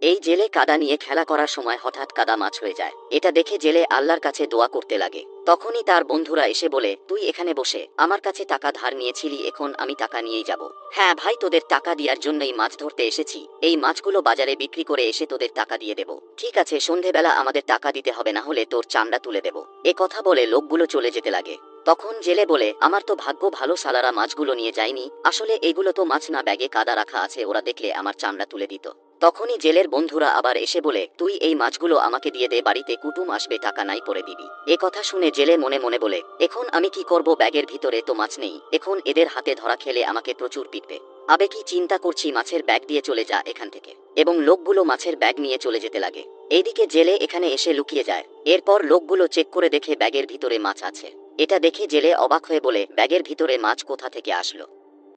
এই জেলে কাদা নিয়ে খেলা করার সময় হঠাৎ কাদা মাছ হয়ে যায়। এটা দেখে জেলে আল্লাহর কাছে দোয়া করতে লাগে। তখনই তার বন্ধুরা এসে বলে, তুই এখানে বসে আমার কাছে টাকা ধার নিয়েছিলি, এখন আমি টাকা নিয়েই যাব। হ্যাঁ ভাই, তোদের টাকা দেওয়ার জন্যই মাছ ধরতে এসেছি। এই মাছগুলো বাজারে বিক্রি করে এসে তোদের টাকা দিয়ে দেব। ঠিক আছে, সন্ধেবেলা আমাদের টাকা দিতে হবে, না হলে তোর চামড়া তুলে দেব। এ কথা বলে লোকগুলো চলে যেতে লাগে। তখন জেলে বলে, আমার তো ভাগ্য ভালো, সালারা মাছগুলো নিয়ে যায়নি। আসলে এগুলো তো মাছ না, ব্যাগে কাদা রাখা আছে, ওরা দেখলে আমার চামড়া তুলে দিত। তখনই জেলের বন্ধুরা আবার এসে বলে, তুই এই মাছগুলো আমাকে দিয়ে দে, বাড়িতে কুটুম আসবে, টাকা নাই পরে দিবি। এ কথা শুনে জেলে মনে মনে বলে, এখন আমি কি করব, ব্যাগের ভিতরে তো মাছ নেই, এখন এদের হাতে ধরা খেলে আমাকে প্রচুর পিটবে। আবে কি চিন্তা করছি, মাছের ব্যাগ দিয়ে চলে যা এখান থেকে। এবং লোকগুলো মাছের ব্যাগ নিয়ে চলে যেতে লাগে। এইদিকে জেলে এখানে এসে লুকিয়ে যায়। এরপর লোকগুলো চেক করে দেখে ব্যাগের ভিতরে মাছ আছে। এটা দেখে জেলে অবাক হয়ে বলে, ব্যাগের ভিতরে মাছ কোথা থেকে আসলো?